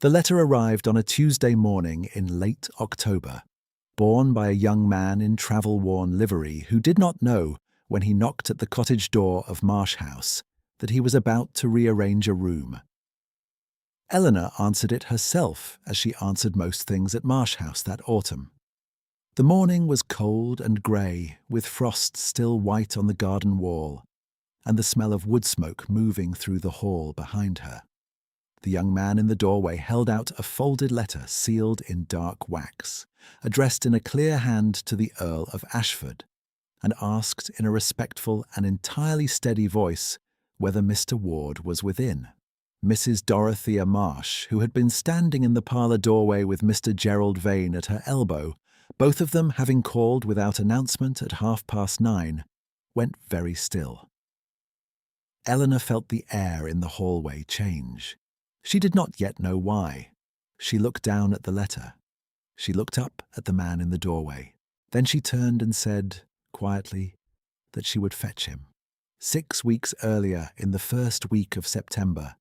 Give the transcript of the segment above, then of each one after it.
The letter arrived on a Tuesday morning in late October, borne by a young man in travel-worn livery who did not know, when he knocked at the cottage door of Marsh House, that he was about to rearrange a room. Eleanor answered it herself, as she answered most things at Marsh House that autumn. The morning was cold and grey, with frost still white on the garden wall, and the smell of wood smoke moving through the hall behind her. The young man in the doorway held out a folded letter sealed in dark wax, addressed in a clear hand to the Earl of Ashford, and asked in a respectful and entirely steady voice whether Mr. Ward was within. Mrs. Dorothea Marsh, who had been standing in the parlour doorway with Mr. Gerald Vane at her elbow, both of them having called without announcement at 9:30, went very still. Eleanor felt the air in the hallway change. She did not yet know why. She looked down at the letter. She looked up at the man in the doorway. Then she turned and said, quietly, that she would fetch him. 6 weeks earlier, in the first week of September,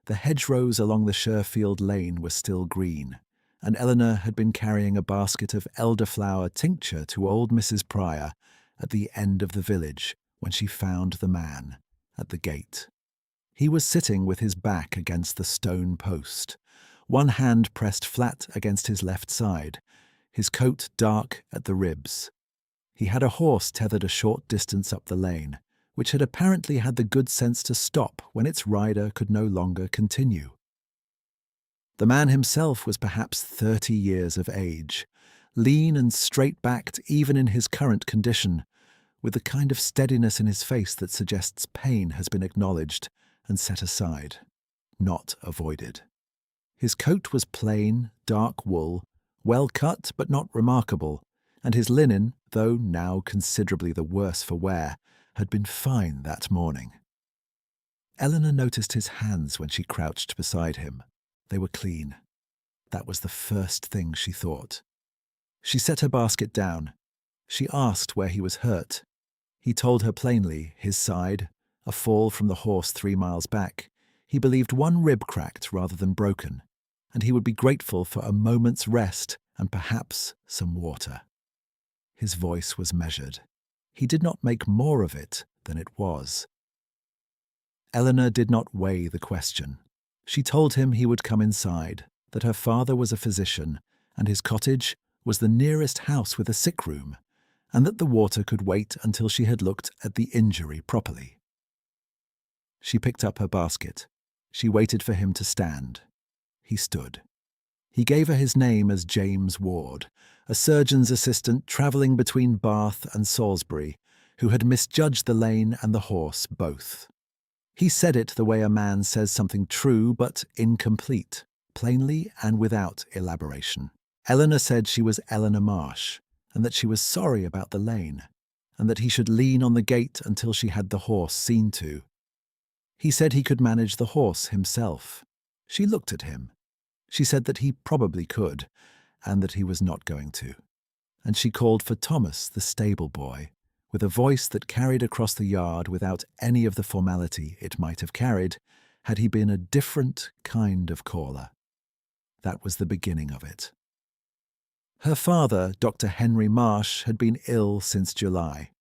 the hedgerows along the Sherfield lane were still green, and Eleanor had been carrying a basket of elderflower tincture to old Mrs. Pryor at the end of the village when she found the man at the gate. He was sitting with his back against the stone post, one hand pressed flat against his left side, his coat dark at the ribs. He had a horse tethered a short distance up the lane, which had apparently had the good sense to stop when its rider could no longer continue. The man himself was perhaps 30 years of age, lean and straight-backed even in his current condition, with the kind of steadiness in his face that suggests pain has been acknowledged and set aside, not avoided. His coat was plain, dark wool, well cut but not remarkable, and his linen, though now considerably the worse for wear, had been fine that morning. Eleanor noticed his hands when she crouched beside him. They were clean. That was the first thing she thought. She set her basket down. She asked where he was hurt. He told her plainly, his side, a fall from the horse 3 miles back. He believed one rib cracked rather than broken, and he would be grateful for a moment's rest and perhaps some water. His voice was measured. He did not make more of it than it was. Eleanor did not weigh the question. She told him he would come inside, that her father was a physician, and his cottage was the nearest house with a sick room, and that the water could wait until she had looked at the injury properly. She picked up her basket. She waited for him to stand. He stood. He gave her his name as James Ward, a surgeon's assistant travelling between Bath and Salisbury, who had misjudged the lane and the horse both. He said it the way a man says something true but incomplete, plainly and without elaboration. Eleanor said she was Eleanor Marsh, and that she was sorry about the lane, and that he should lean on the gate until she had the horse seen to. He said he could manage the horse himself. She looked at him. She said that he probably could, and that he was not going to. And she called for Thomas, the stable boy, with a voice that carried across the yard without any of the formality it might have carried, had he been a different kind of caller. That was the beginning of it. Her father, Dr. Henry Marsh, had been ill since July.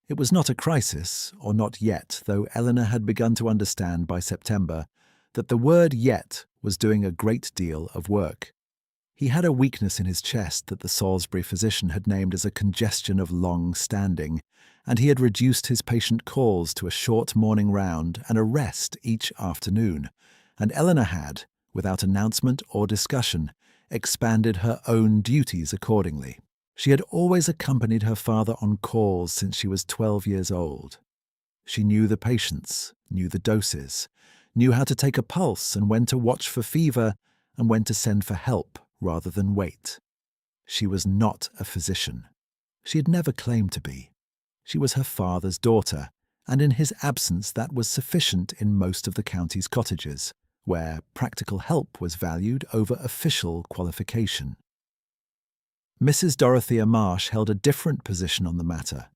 It was not a crisis, or not yet, though Eleanor had begun to understand by September that the word yet was doing a great deal of work. He had a weakness in his chest that the Salisbury physician had named as a congestion of long standing, and he had reduced his patient calls to a short morning round and a rest each afternoon, and Eleanor had, without announcement or discussion, expanded her own duties accordingly. She had always accompanied her father on calls since she was 12 years old. She knew the patients, knew the doses, knew how to take a pulse and when to watch for fever and when to send for help rather than wait. She was not a physician. She had never claimed to be. She was her father's daughter, and in his absence that was sufficient in most of the county's cottages, where practical help was valued over official qualification. Mrs. Dorothea Marsh held a different position on the matter.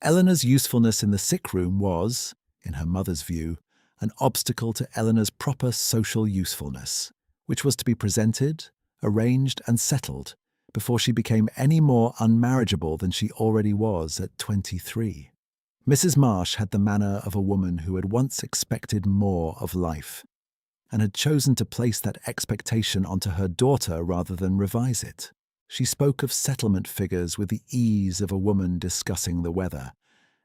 Eleanor's usefulness in the sick room was, in her mother's view, an obstacle to Eleanor's proper social usefulness, which was to be presented, arranged, and settled before she became any more unmarriageable than she already was at 23. Mrs. Marsh had the manner of a woman who had once expected more of life, and had chosen to place that expectation onto her daughter rather than revise it. She spoke of settlement figures with the ease of a woman discussing the weather,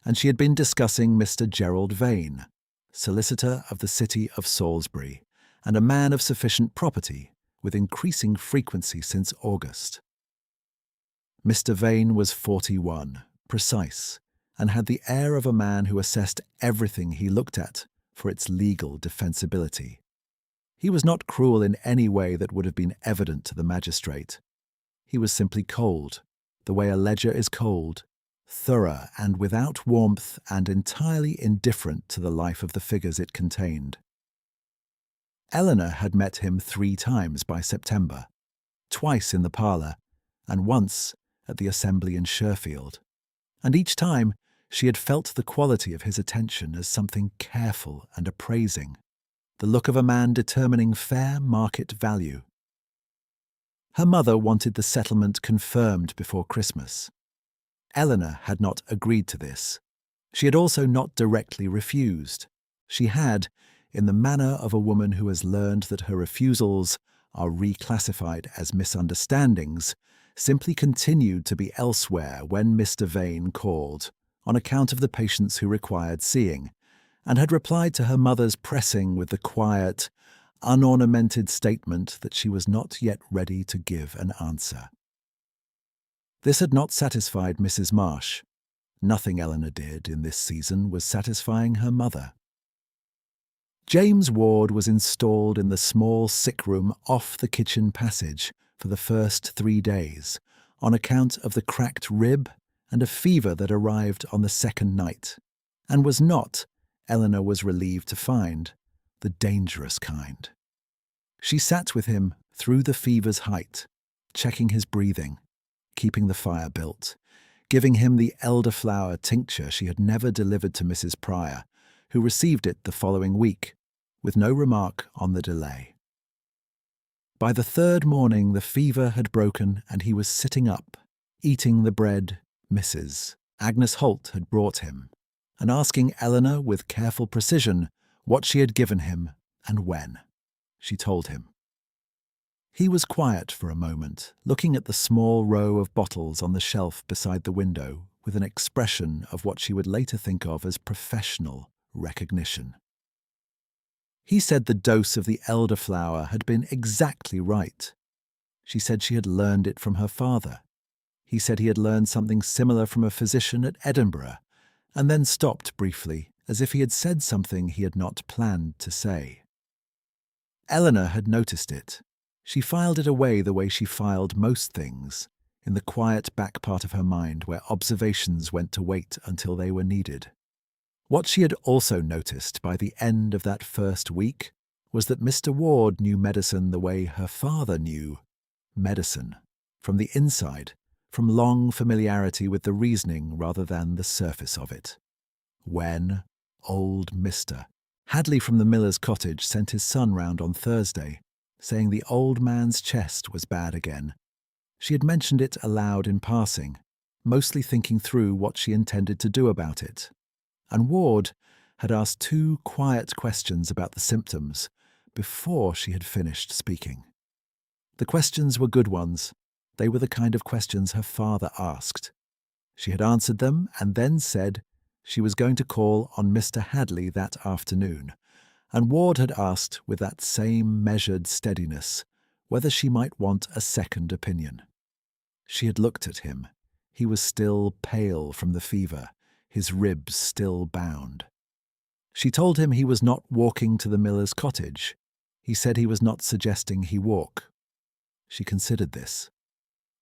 and she had been discussing Mr. Gerald Vane, solicitor of the city of Salisbury, and a man of sufficient property, with increasing frequency since August. Mr. Vane was 41, precise, and had the air of a man who assessed everything he looked at for its legal defensibility. He was not cruel in any way that would have been evident to the magistrate. He was simply cold, the way a ledger is cold, thorough and without warmth, and entirely indifferent to the life of the figures it contained. Eleanor had met him 3 times by September, twice in the parlour, and once at the assembly in Sherfield, and each time she had felt the quality of his attention as something careful and appraising, the look of a man determining fair market value. Her mother wanted the settlement confirmed before Christmas. Eleanor had not agreed to this. She had also not directly refused. She had, in the manner of a woman who has learned that her refusals are reclassified as misunderstandings, simply continued to be elsewhere when Mr. Vane called, on account of the patients who required seeing, and had replied to her mother's pressing with the quiet, unornamented statement that she was not yet ready to give an answer. This had not satisfied Mrs. Marsh. Nothing Eleanor did in this season was satisfying her mother. James Ward was installed in the small sick room off the kitchen passage for the first 3 days, on account of the cracked rib and a fever that arrived on the second night, and was not, Eleanor was relieved to find, the dangerous kind. She sat with him through the fever's height, checking his breathing, keeping the fire built, giving him the elderflower tincture she had never delivered to Mrs. Pryor, who received it the following week, with no remark on the delay. By the 3rd morning the fever had broken and he was sitting up, eating the bread Mrs. Agnes Holt had brought him, and asking Eleanor with careful precision what she had given him and when. She told him. He was quiet for a moment, looking at the small row of bottles on the shelf beside the window with an expression of what she would later think of as professional recognition. He said the dose of the elderflower had been exactly right. She said she had learned it from her father. He said he had learned something similar from a physician at Edinburgh, and then stopped briefly, as if he had said something he had not planned to say. Eleanor had noticed it. She filed it away the way she filed most things, in the quiet back part of her mind where observations went to wait until they were needed. What she had also noticed by the end of that first week was that Mr. Ward knew medicine the way her father knew medicine, from the inside, from long familiarity with the reasoning rather than the surface of it. When old Mr. Hadley from the miller's cottage sent his son round on Thursday, saying the old man's chest was bad again, she had mentioned it aloud in passing, mostly thinking through what she intended to do about it. And Ward had asked 2 quiet questions about the symptoms before she had finished speaking. The questions were good ones. They were the kind of questions her father asked. She had answered them and then said she was going to call on Mr. Hadley that afternoon, and Ward had asked with that same measured steadiness whether she might want a second opinion. She had looked at him. He was still pale from the fever, his ribs still bound. She told him he was not walking to the miller's cottage. He said he was not suggesting he walk. She considered this.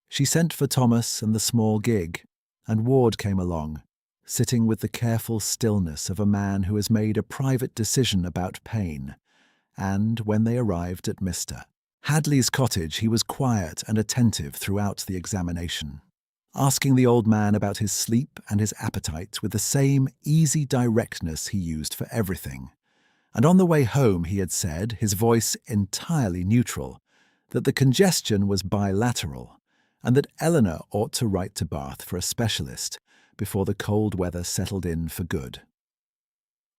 She sent for Thomas and the small gig, and Ward came along, sitting with the careful stillness of a man who has made a private decision about pain, and when they arrived at Mr. Hadley's cottage he was quiet and attentive throughout the examination, asking the old man about his sleep and his appetite with the same easy directness he used for everything, And on the way home he had said, his voice entirely neutral, that the congestion was bilateral and that Eleanor ought to write to Bath for a specialist before the cold weather settled in for good.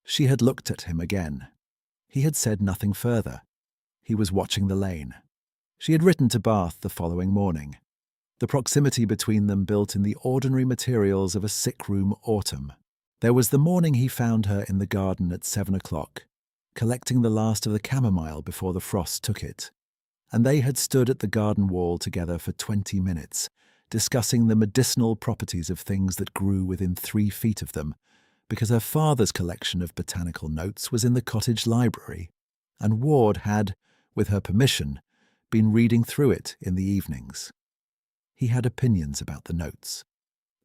She had looked at him again. He had said nothing further. He was watching the lane. She had written to Bath the following morning. The proximity between them built in the ordinary materials of a sick-room autumn. There was the morning he found her in the garden at 7 o'clock, collecting the last of the chamomile before the frost took it, and they had stood at the garden wall together for 20 minutes, discussing the medicinal properties of things that grew within 3 feet of them, because her father's collection of botanical notes was in the cottage library, and Ward had, with her permission, been reading through it in the evenings. He had opinions about the notes.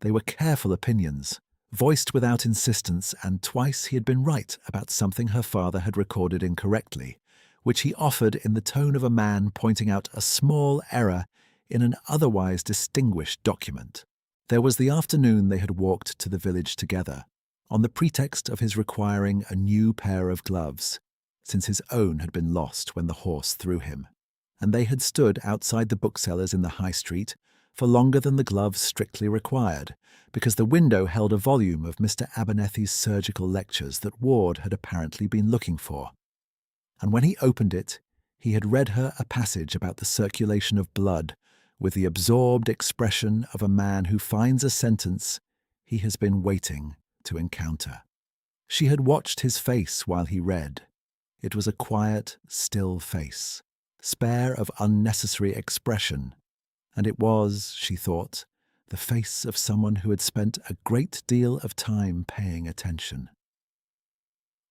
They were careful opinions, voiced without insistence, and twice he had been right about something her father had recorded incorrectly, which he offered in the tone of a man pointing out a small error in an otherwise distinguished document. There was the afternoon they had walked to the village together, on the pretext of his requiring a new pair of gloves, since his own had been lost when the horse threw him, and they had stood outside the booksellers in the High Street for longer than the gloves strictly required, because the window held a volume of Mr. Abernethy's surgical lectures that Ward had apparently been looking for. And when he opened it, he had read her a passage about the circulation of blood with the absorbed expression of a man who finds a sentence he has been waiting to encounter. She had watched his face while he read. It was a quiet, still face, spare of unnecessary expression, and it was, she thought, the face of someone who had spent a great deal of time paying attention.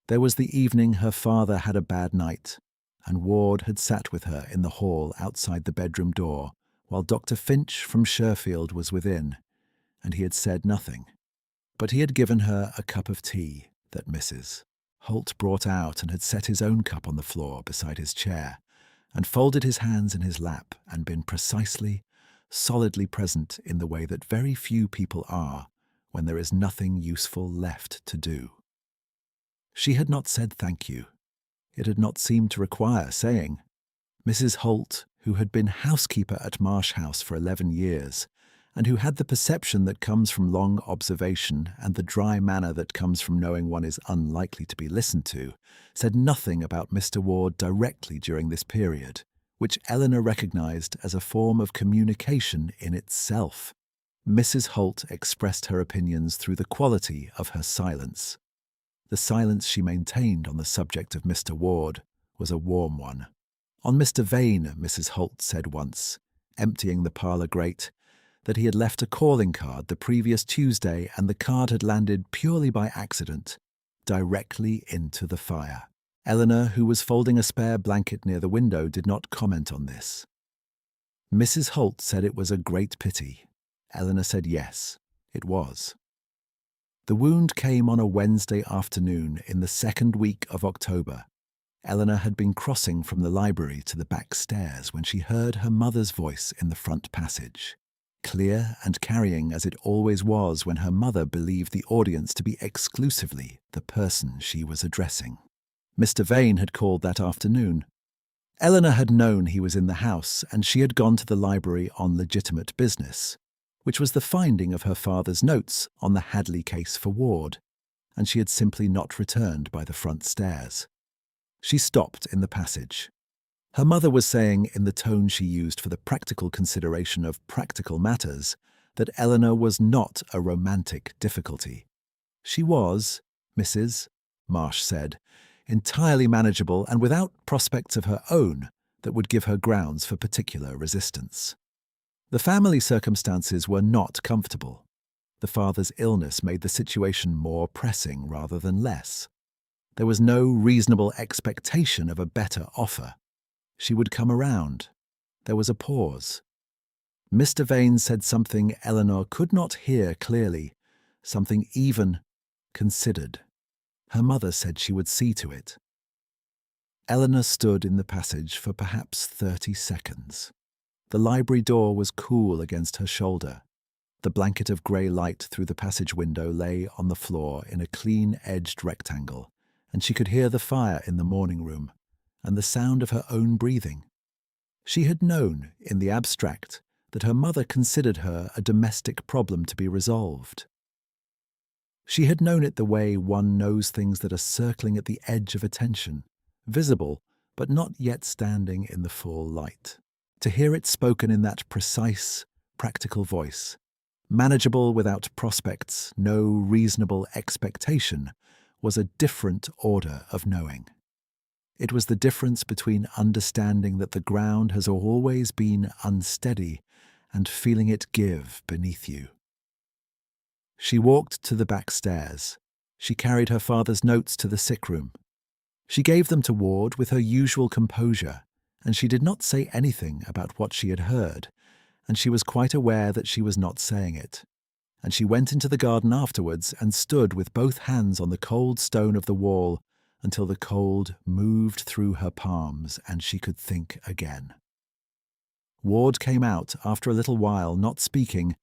There was the evening her father had a bad night, and Ward had sat with her in the hall outside the bedroom door, while Dr. Finch from Sherfield was within, and he had said nothing. But he had given her a cup of tea that Mrs. Holt brought out and had set his own cup on the floor beside his chair, and folded his hands in his lap and been precisely, solidly present in the way that very few people are when there is nothing useful left to do. She had not said thank you. It had not seemed to require saying. Mrs. Holt, who had been housekeeper at Marsh House for 11 years, and who had the perception that comes from long observation and the dry manner that comes from knowing one is unlikely to be listened to, said nothing about Mr. Ward directly during this period, which Eleanor recognized as a form of communication in itself. Mrs. Holt expressed her opinions through the quality of her silence. The silence she maintained on the subject of Mr. Ward was a warm one. On Mr. Vane, Mrs. Holt said once, emptying the parlour grate, that he had left a calling card the previous Tuesday and the card had landed purely by accident, directly into the fire. Eleanor, who was folding a spare blanket near the window, did not comment on this. Mrs. Holt said it was a great pity. Eleanor said yes, it was. The wound came on a Wednesday afternoon in the 2nd week of October. Eleanor had been crossing from the library to the back stairs when she heard her mother's voice in the front passage, clear and carrying as it always was when her mother believed the audience to be exclusively the person she was addressing. Mr. Vane had called that afternoon. Eleanor had known he was in the house, and she had gone to the library on legitimate business, which was the finding of her father's notes on the Hadley case for Ward, and she had simply not returned by the front stairs. She stopped in the passage. Her mother was saying, in the tone she used for the practical consideration of practical matters, that Eleanor was not a romantic difficulty. She was, Mrs. Marsh said, entirely manageable and without prospects of her own that would give her grounds for particular resistance. The family circumstances were not comfortable. The father's illness made the situation more pressing rather than less. There was no reasonable expectation of a better offer. She would come around. There was a pause. Mr. Vane said something Eleanor could not hear clearly, something even considered. Her mother said she would see to it. Eleanor stood in the passage for perhaps 30 seconds. The library door was cool against her shoulder. The blanket of grey light through the passage window lay on the floor in a clean-edged rectangle, and she could hear the fire in the morning room and the sound of her own breathing. She had known, in the abstract, that her mother considered her a domestic problem to be resolved. She had known it the way one knows things that are circling at the edge of attention, visible but not yet standing in the full light. To hear it spoken in that precise, practical voice, manageable without prospects, no reasonable expectation, was a different order of knowing. It was the difference between understanding that the ground has always been unsteady and feeling it give beneath you. She walked to the back stairs. She carried her father's notes to the sick room. She gave them to Ward with her usual composure, and she did not say anything about what she had heard, and she was quite aware that she was not saying it. And she went into the garden afterwards and stood with both hands on the cold stone of the wall until the cold moved through her palms and she could think again. Ward came out after a little while, not speaking,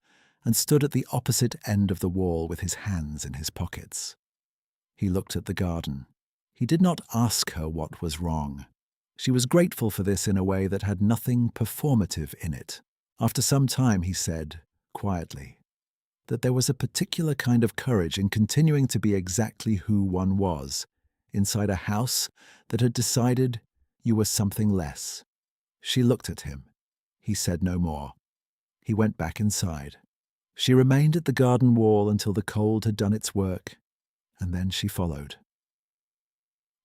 and stood at the opposite end of the wall with his hands in his pockets. He looked at the garden. He did not ask her what was wrong. She was grateful for this in a way that had nothing performative in it. After some time he said, quietly, that there was a particular kind of courage in continuing to be exactly who one was, inside a house that had decided you were something less. She looked at him. He said no more. He went back inside. She remained at the garden wall until the cold had done its work, and then she followed.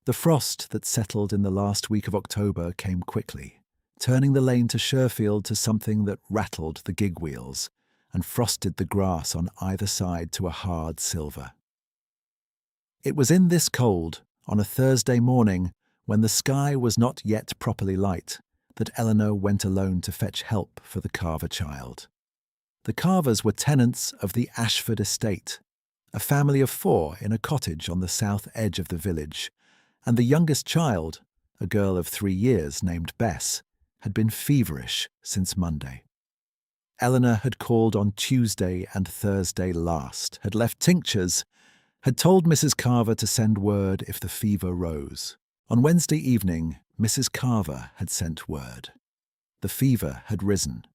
The frost that settled in the last week of October came quickly, turning the lane to Sherfield to something that rattled the gig wheels and frosted the grass on either side to a hard silver. It was in this cold, on a Thursday morning, when the sky was not yet properly light, that Eleanor went alone to fetch help for the Carver child. The Carvers were tenants of the Ashford estate, a family of 4 in a cottage on the south edge of the village, and the youngest child, a girl of 3 years named Bess, had been feverish since Monday. Eleanor had called on Tuesday and Thursday last, had left tinctures, had told Mrs. Carver to send word if the fever rose. On Wednesday evening, Mrs. Carver had sent word. The fever had risen.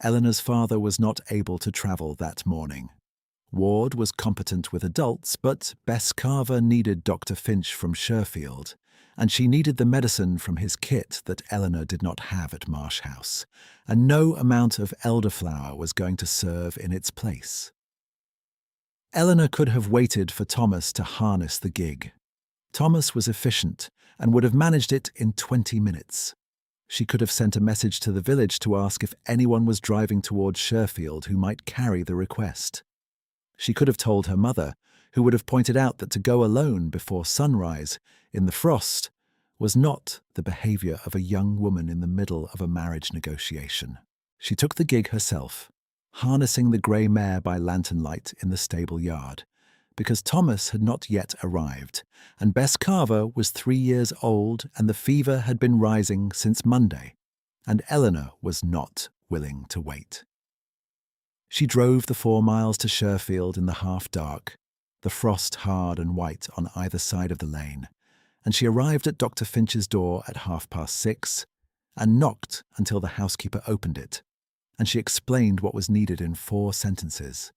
Eleanor's father was not able to travel that morning. Ward was competent with adults, but Bess Carver needed Dr. Finch from Sherfield, and she needed the medicine from his kit that Eleanor did not have at Marsh House, and no amount of elderflower was going to serve in its place. Eleanor could have waited for Thomas to harness the gig. Thomas was efficient and would have managed it in 20 minutes. She could have sent a message to the village to ask if anyone was driving towards Sherfield who might carry the request. She could have told her mother, who would have pointed out that to go alone before sunrise, in the frost, was not the behaviour of a young woman in the middle of a marriage negotiation. She took the gig herself, harnessing the grey mare by lantern light in the stable yard, because Thomas had not yet arrived, and Bess Carver was 3 years old and the fever had been rising since Monday, and Eleanor was not willing to wait. She drove the 4 miles to Sherfield in the half-dark, the frost hard and white on either side of the lane, and she arrived at Dr. Finch's door at 6:30 and knocked until the housekeeper opened it, and she explained what was needed in 4 sentences,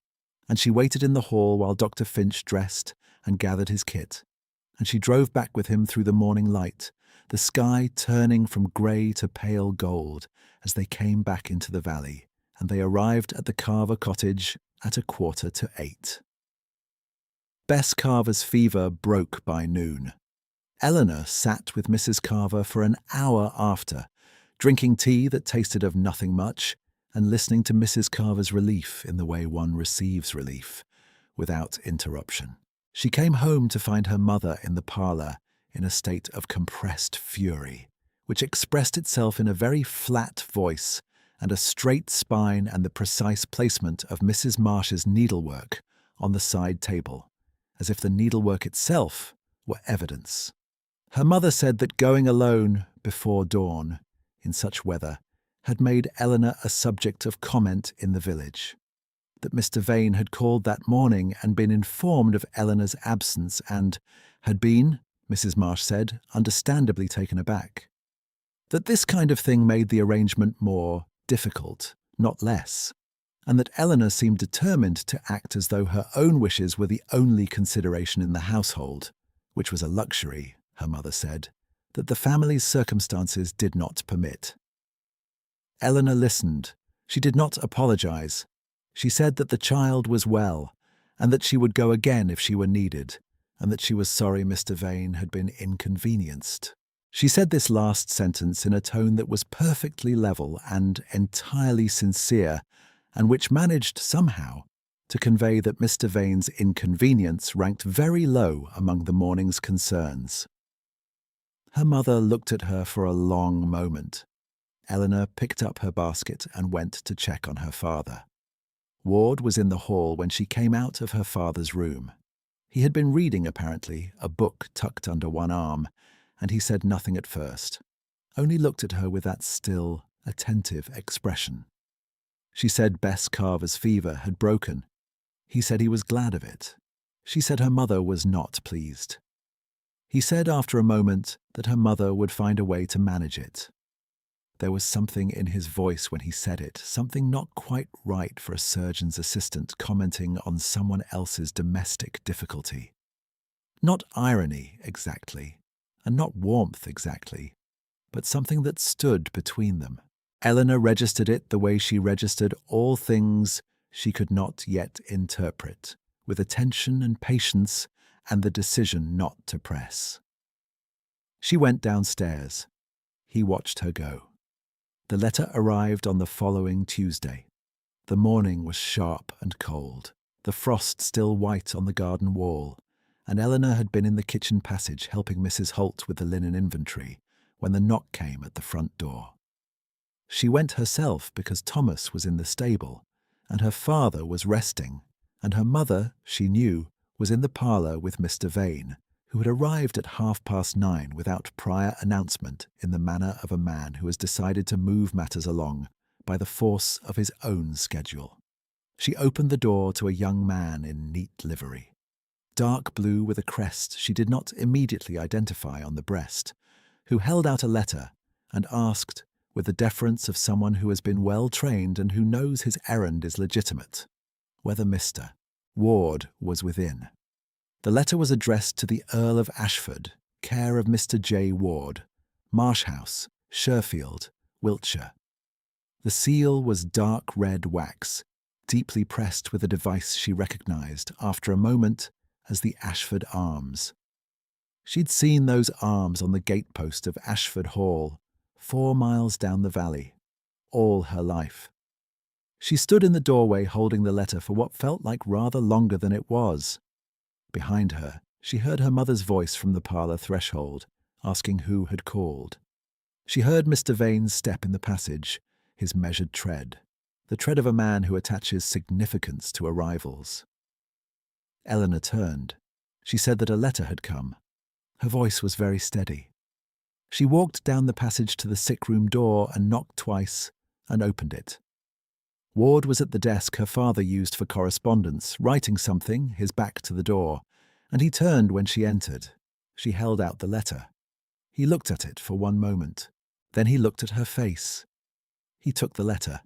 and she waited in the hall while Dr. Finch dressed and gathered his kit, and she drove back with him through the morning light, the sky turning from grey to pale gold as they came back into the valley, and they arrived at the Carver cottage at 7:45. Bess Carver's fever broke by noon. Eleanor sat with Mrs. Carver for an hour after, drinking tea that tasted of nothing much, and listening to Mrs. Carver's relief in the way one receives relief, without interruption. She came home to find her mother in the parlour in a state of compressed fury, which expressed itself in a very flat voice and a straight spine and the precise placement of Mrs. Marsh's needlework on the side table, as if the needlework itself were evidence. Her mother said that going alone before dawn, in such weather, had made Eleanor a subject of comment in the village, that Mr. Vane had called that morning and been informed of Eleanor's absence and had been, Mrs. Marsh said, understandably taken aback. That this kind of thing made the arrangement more difficult, not less, and that Eleanor seemed determined to act as though her own wishes were the only consideration in the household, which was a luxury, her mother said, that the family's circumstances did not permit. Eleanor listened. She did not apologize. She said that the child was well, and that she would go again if she were needed, and that she was sorry Mr. Vane had been inconvenienced. She said this last sentence in a tone that was perfectly level and entirely sincere, and which managed, somehow, to convey that Mr. Vane's inconvenience ranked very low among the morning's concerns. Her mother looked at her for a long moment. Eleanor picked up her basket and went to check on her father. Ward was in the hall when she came out of her father's room. He had been reading, apparently, a book tucked under one arm, and he said nothing at first, only looked at her with that still, attentive expression. She said Bess Carver's fever had broken. He said he was glad of it. She said her mother was not pleased. He said after a moment that her mother would find a way to manage it. There was something in his voice when he said it, something not quite right for a surgeon's assistant commenting on someone else's domestic difficulty. Not irony, exactly, and not warmth, exactly, but something that stood between them. Eleanor registered it the way she registered all things she could not yet interpret, with attention and patience and the decision not to press. She went downstairs. He watched her go. The letter arrived on the following Tuesday. The morning was sharp and cold, the frost still white on the garden wall, and Eleanor had been in the kitchen passage helping Mrs. Holt with the linen inventory when the knock came at the front door. She went herself because Thomas was in the stable, and her father was resting, and her mother, she knew, was in the parlour with Mr. Vane, who had arrived at 9:30 without prior announcement in the manner of a man who has decided to move matters along by the force of his own schedule. She opened the door to a young man in neat livery, dark blue with a crest she did not immediately identify on the breast, who held out a letter and asked, with the deference of someone who has been well trained and who knows his errand is legitimate, whether Mr. Ward was within. The letter was addressed to the Earl of Ashford, care of Mr. J. Ward, Marsh House, Sherfield, Wiltshire. The seal was dark red wax, deeply pressed with a device she recognised after a moment as the Ashford arms. She'd seen those arms on the gatepost of Ashford Hall, 4 miles down the valley, all her life. She stood in the doorway holding the letter for what felt like rather longer than it was. Behind her, she heard her mother's voice from the parlour threshold, asking who had called. She heard Mr. Vane's step in the passage, his measured tread, the tread of a man who attaches significance to arrivals. Eleanor turned. She said that a letter had come. Her voice was very steady. She walked down the passage to the sick-room door and knocked twice and opened it. Ward was at the desk her father used for correspondence, writing something, his back to the door, and he turned when she entered. She held out the letter. He looked at it for one moment. Then he looked at her face. He took the letter.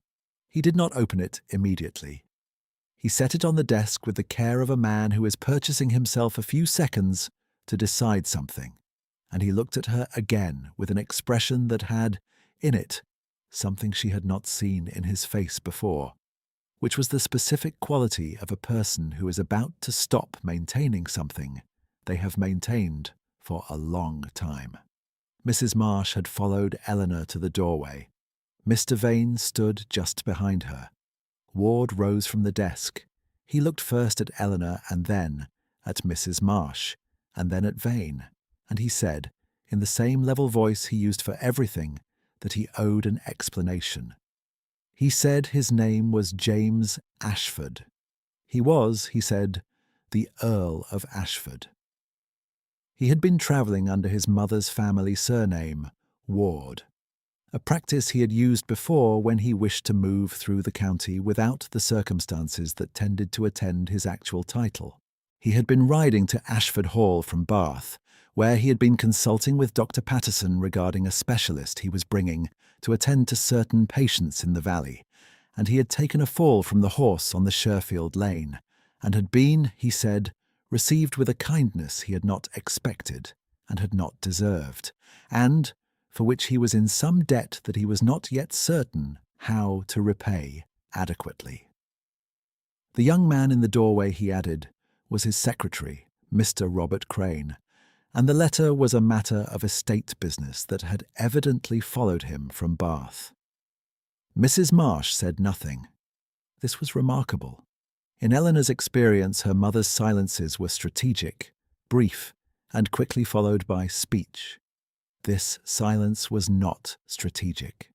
He did not open it immediately. He set it on the desk with the care of a man who is purchasing himself a few seconds to decide something, and he looked at her again with an expression that had, in it, something she had not seen in his face before, which was the specific quality of a person who is about to stop maintaining something they have maintained for a long time. Mrs. Marsh had followed Eleanor to the doorway. Mr. Vane stood just behind her. Ward rose from the desk. He looked first at Eleanor and then at Mrs. Marsh, and then at Vane, and he said, in the same level voice he used for everything, that he owed an explanation. He said his name was James Ashford. He was, he said, the Earl of Ashford. He had been travelling under his mother's family surname, Ward, a practice he had used before when he wished to move through the county without the circumstances that tended to attend his actual title. He had been riding to Ashford Hall from Bath where he had been consulting with Dr. Patterson regarding a specialist he was bringing to attend to certain patients in the valley, and he had taken a fall from the horse on the Sherfield Lane, and had been, he said, received with a kindness he had not expected and had not deserved, and for which he was in some debt that he was not yet certain how to repay adequately. The young man in the doorway, he added, was his secretary, Mr. Robert Crane, and the letter was a matter of estate business that had evidently followed him from Bath. Mrs. Marsh said nothing. This was remarkable. In Eleanor's experience, her mother's silences were strategic, brief, and quickly followed by speech. This silence was not strategic.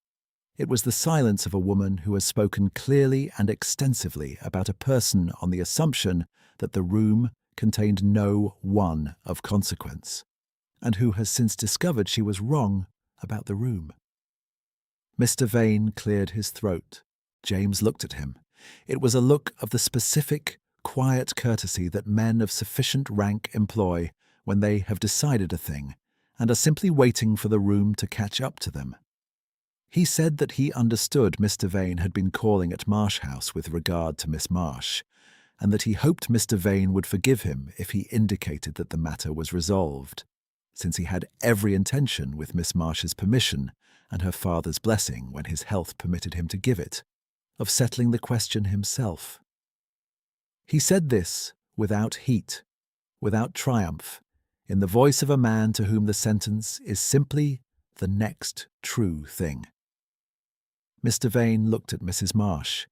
It was the silence of a woman who has spoken clearly and extensively about a person on the assumption that the room contained no one of consequence, and who has since discovered she was wrong about the room. Mr. Vane cleared his throat. James looked at him. It was a look of the specific, quiet courtesy that men of sufficient rank employ when they have decided a thing and are simply waiting for the room to catch up to them. He said that he understood Mr. Vane had been calling at Marsh House with regard to Miss Marsh, and that he hoped Mr. Vane would forgive him if he indicated that the matter was resolved, since he had every intention, with Miss Marsh's permission and her father's blessing when his health permitted him to give it, of settling the question himself. He said this without heat, without triumph, in the voice of a man to whom the sentence is simply the next true thing. Mr. Vane looked at Mrs. Marsh.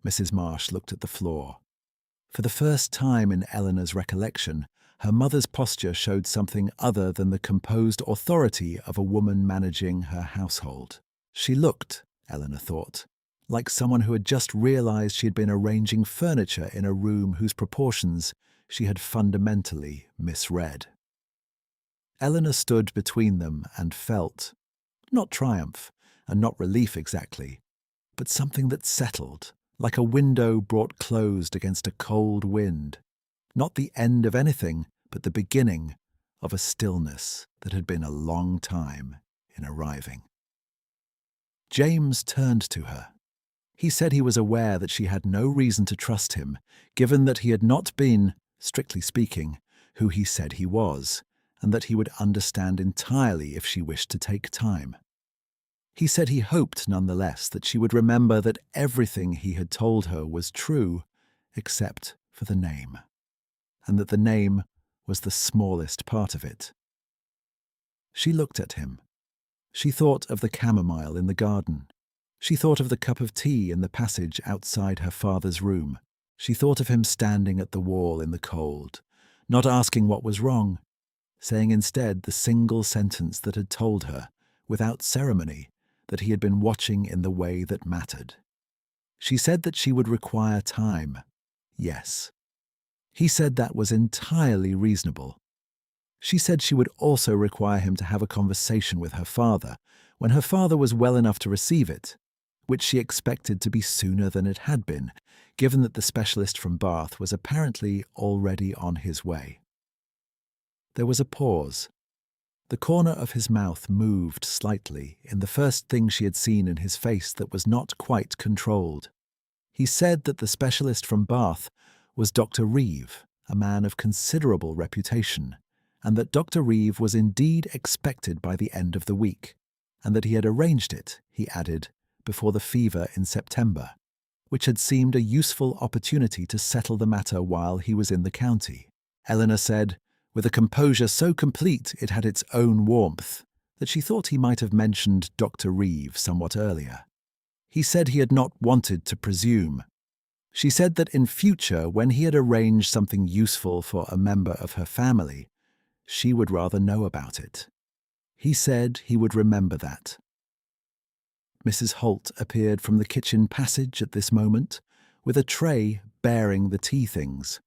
Mrs. Marsh looked at the floor. For the first time in Eleanor's recollection, her mother's posture showed something other than the composed authority of a woman managing her household. She looked, Eleanor thought, like someone who had just realized she had been arranging furniture in a room whose proportions she had fundamentally misread. Eleanor stood between them and felt, not triumph, and not relief exactly, but something that settled, like a window brought closed against a cold wind, not the end of anything, but the beginning of a stillness that had been a long time in arriving. James turned to her. He said he was aware that she had no reason to trust him, given that he had not been, strictly speaking, who he said he was, and that he would understand entirely if she wished to take time. He said he hoped, nonetheless, that she would remember that everything he had told her was true, except for the name, and that the name was the smallest part of it. She looked at him. She thought of the chamomile in the garden. She thought of the cup of tea in the passage outside her father's room. She thought of him standing at the wall in the cold, not asking what was wrong, saying instead the single sentence that had told her, without ceremony, that he had been watching in the way that mattered. She said that she would require time. Yes. He said that was entirely reasonable. She said she would also require him to have a conversation with her father when her father was well enough to receive it, which she expected to be sooner than it had been, given that the specialist from Bath was apparently already on his way. There was a pause. The corner of his mouth moved slightly in the first thing she had seen in his face that was not quite controlled. He said that the specialist from Bath was Dr. Reeve, a man of considerable reputation, and that Dr. Reeve was indeed expected by the end of the week, and that he had arranged it, he added, before the fever in September, which had seemed a useful opportunity to settle the matter while he was in the county. Eleanor said, with a composure so complete it had its own warmth, that she thought he might have mentioned Dr. Reeve somewhat earlier. He said he had not wanted to presume. She said that in future, when he had arranged something useful for a member of her family, she would rather know about it. He said he would remember that. Mrs. Holt appeared from the kitchen passage at this moment, with a tray bearing the tea things,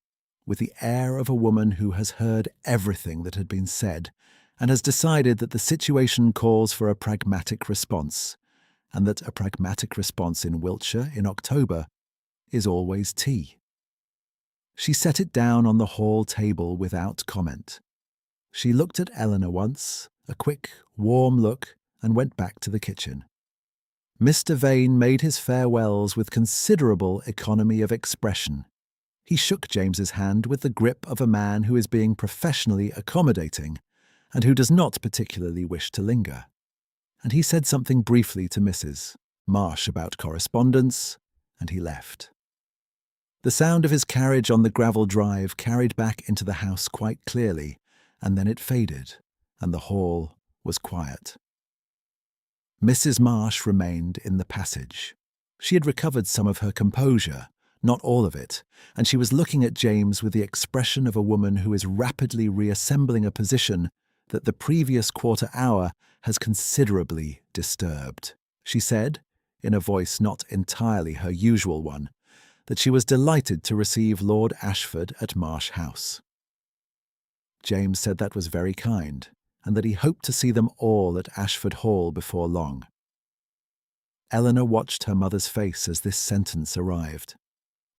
with the air of a woman who has heard everything that had been said and has decided that the situation calls for a pragmatic response, and that a pragmatic response in Wiltshire in October is always tea. She set it down on the hall table without comment. She looked at Eleanor once, a quick, warm look, and went back to the kitchen. Mr. Vane made his farewells with considerable economy of expression. He shook James's hand with the grip of a man who is being professionally accommodating and who does not particularly wish to linger. And he said something briefly to Mrs. Marsh about correspondence, and he left. The sound of his carriage on the gravel drive carried back into the house quite clearly, and then it faded, and the hall was quiet. Mrs. Marsh remained in the passage. She had recovered some of her composure, not all of it, and she was looking at James with the expression of a woman who is rapidly reassembling a position that the previous quarter hour has considerably disturbed. She said, in a voice not entirely her usual one, that she was delighted to receive Lord Ashford at Marsh House. James said that was very kind, and that he hoped to see them all at Ashford Hall before long. Eleanor watched her mother's face as this sentence arrived.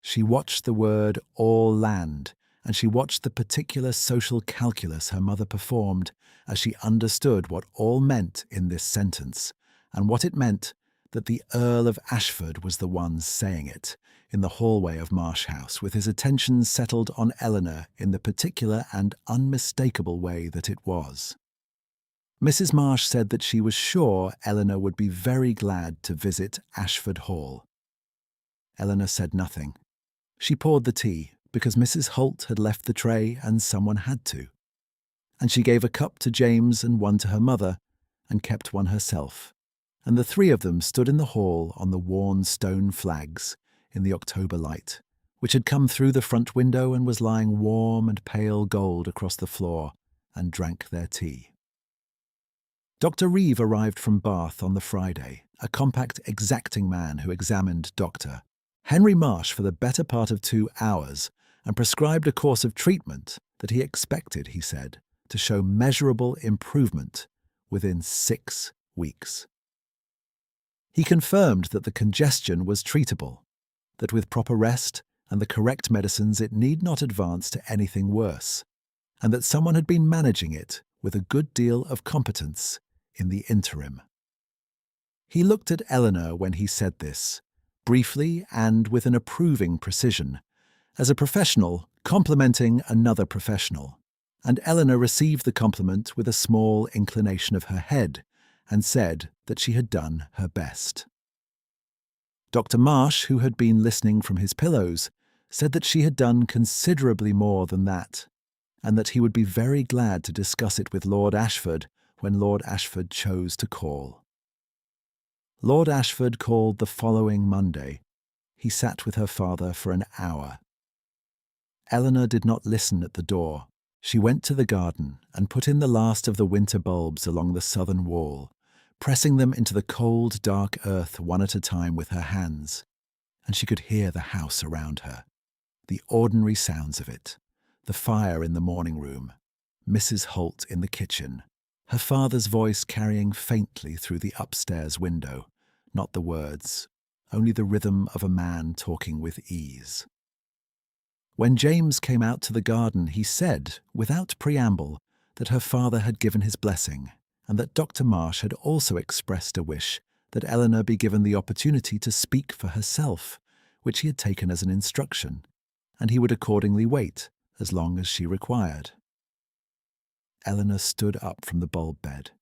She watched the word all land, and she watched the particular social calculus her mother performed as she understood what all meant in this sentence, and what it meant that the Earl of Ashford was the one saying it, in the hallway of Marsh House, with his attention settled on Eleanor in the particular and unmistakable way that it was. Mrs. Marsh said that she was sure Eleanor would be very glad to visit Ashford Hall. Eleanor said nothing. She poured the tea, because Mrs. Holt had left the tray and someone had to. And she gave a cup to James and one to her mother, and kept one herself. And the three of them stood in the hall on the worn stone flags in the October light, which had come through the front window and was lying warm and pale gold across the floor, and drank their tea. Dr. Reeve arrived from Bath on the Friday, a compact, exacting man who examined Dr. Henry Marsh for the better part of 2 hours and prescribed a course of treatment that he expected, he said, to show measurable improvement within 6 weeks. He confirmed that the congestion was treatable, that with proper rest and the correct medicines it need not advance to anything worse, and that someone had been managing it with a good deal of competence in the interim. He looked at Eleanor when he said this, briefly and with an approving precision, as a professional complimenting another professional, and Eleanor received the compliment with a small inclination of her head and said that she had done her best. Dr. Marsh, who had been listening from his pillows, said that she had done considerably more than that, and that he would be very glad to discuss it with Lord Ashford when Lord Ashford chose to call. Lord Ashford called the following Monday. He sat with her father for an hour. Eleanor did not listen at the door. She went to the garden and put in the last of the winter bulbs along the southern wall, pressing them into the cold, dark earth one at a time with her hands, and she could hear the house around her, the ordinary sounds of it, the fire in the morning room, Mrs. Holt in the kitchen, her father's voice carrying faintly through the upstairs window, not the words, only the rhythm of a man talking with ease. When James came out to the garden, he said, without preamble, that her father had given his blessing, and that Dr. Marsh had also expressed a wish that Eleanor be given the opportunity to speak for herself, which he had taken as an instruction, and he would accordingly wait as long as she required. Eleanor stood up from the bulb bed.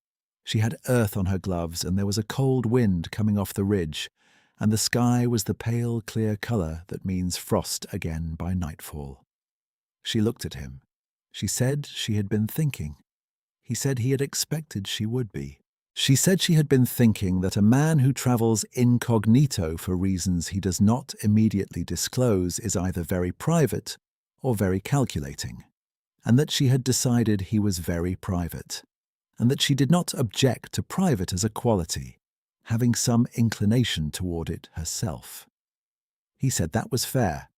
She had earth on her gloves, and there was a cold wind coming off the ridge, and the sky was the pale, clear colour that means frost again by nightfall. She looked at him. She said she had been thinking. He said he had expected she would be. She said she had been thinking that a man who travels incognito for reasons he does not immediately disclose is either very private or very calculating, and that she had decided he was very private, and that she did not object to private as a quality, having some inclination toward it herself. He said that was fair.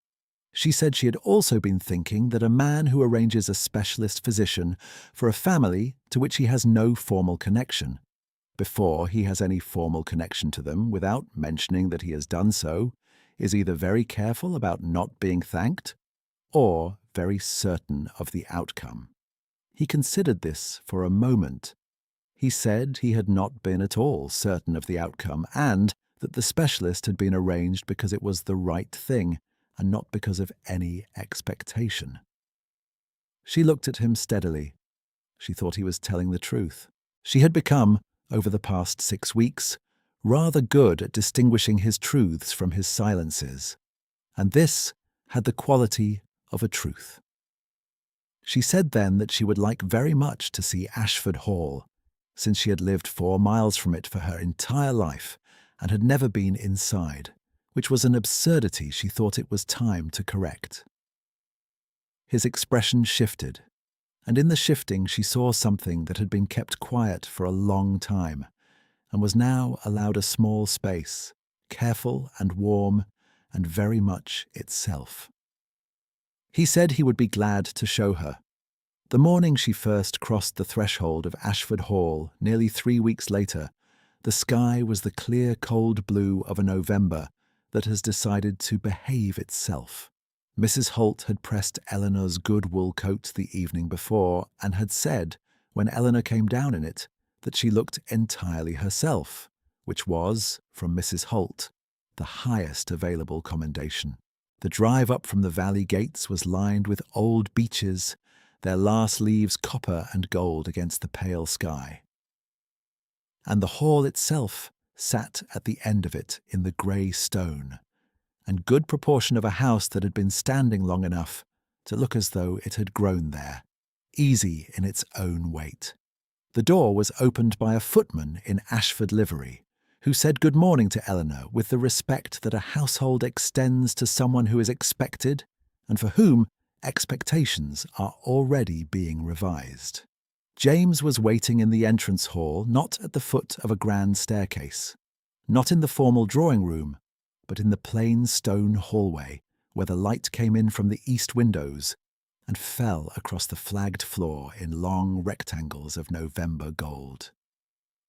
She said she had also been thinking that a man who arranges a specialist physician for a family to which he has no formal connection, before he has any formal connection to them without mentioning that he has done so, is either very careful about not being thanked or very certain of the outcome. He considered this for a moment. He said he had not been at all certain of the outcome and that the specialist had been arranged because it was the right thing and not because of any expectation. She looked at him steadily. She thought he was telling the truth. She had become, over the past 6 weeks, rather good at distinguishing his truths from his silences, and this had the quality of a truth. She said then that she would like very much to see Ashford Hall, since she had lived 4 miles from it for her entire life and had never been inside, which was an absurdity she thought it was time to correct. His expression shifted, and in the shifting she saw something that had been kept quiet for a long time and was now allowed a small space, careful and warm and very much itself. He said he would be glad to show her. The morning she first crossed the threshold of Ashford Hall, nearly 3 weeks later, the sky was the clear, cold blue of a November that has decided to behave itself. Mrs. Holt had pressed Eleanor's good wool coat the evening before and had said, when Eleanor came down in it, that she looked entirely herself, which was, from Mrs. Holt, the highest available commendation. The drive up from the valley gates was lined with old beeches, their last leaves copper and gold against the pale sky. And the hall itself sat at the end of it in the grey stone, and good proportion of a house that had been standing long enough to look as though it had grown there, easy in its own weight. The door was opened by a footman in Ashford livery, who said good morning to Eleanor with the respect that a household extends to someone who is expected and for whom expectations are already being revised. James was waiting in the entrance hall, not at the foot of a grand staircase, not in the formal drawing room, but in the plain stone hallway where the light came in from the east windows and fell across the flagged floor in long rectangles of November gold.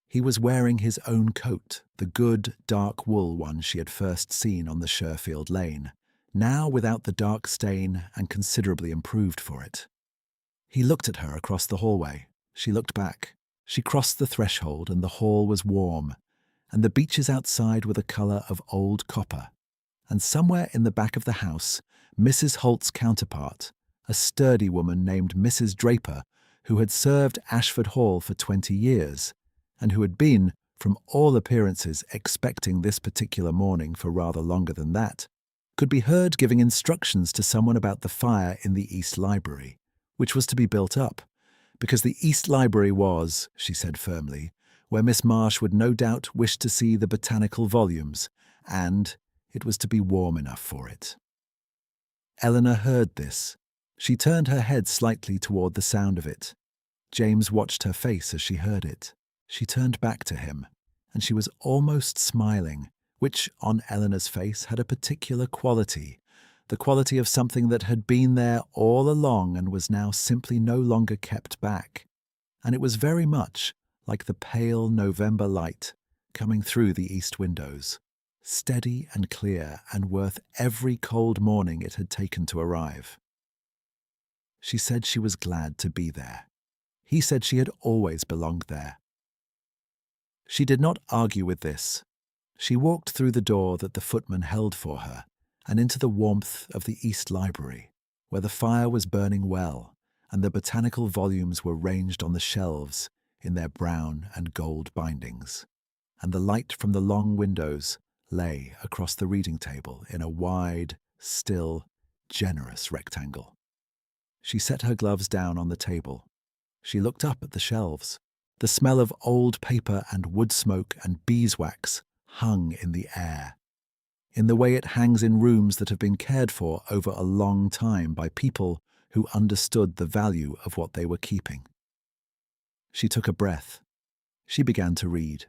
He was wearing his own coat, the good, dark wool one she had first seen on the Sherfield Lane, now without the dark stain and considerably improved for it. He looked at her across the hallway. She looked back. She crossed the threshold and the hall was warm, and the beeches outside were the colour of old copper. And somewhere in the back of the house, Mrs. Holt's counterpart, a sturdy woman named Mrs. Draper, who had served Ashford Hall for 20 years, and who had been, from all appearances, expecting this particular morning for rather longer than that, could be heard giving instructions to someone about the fire in the East Library, which was to be built up, because the East Library was, she said firmly, where Miss Marsh would no doubt wish to see the botanical volumes, and it was to be warm enough for it. Eleanor heard this. She turned her head slightly toward the sound of it. James watched her face as she heard it. She turned back to him, and she was almost smiling, which on Eleanor's face had a particular quality, the quality of something that had been there all along and was now simply no longer kept back. And it was very much like the pale November light coming through the east windows, steady and clear and worth every cold morning it had taken to arrive. She said she was glad to be there. He said she had always belonged there. She did not argue with this. She walked through the door that the footman held for her and into the warmth of the East Library, where the fire was burning well and the botanical volumes were ranged on the shelves in their brown and gold bindings, and the light from the long windows lay across the reading table in a wide, still, generous rectangle. She set her gloves down on the table. She looked up at the shelves. The smell of old paper and wood smoke and beeswax hung in the air, in the way it hangs in rooms that have been cared for over a long time by people who understood the value of what they were keeping. She took a breath. She began to read.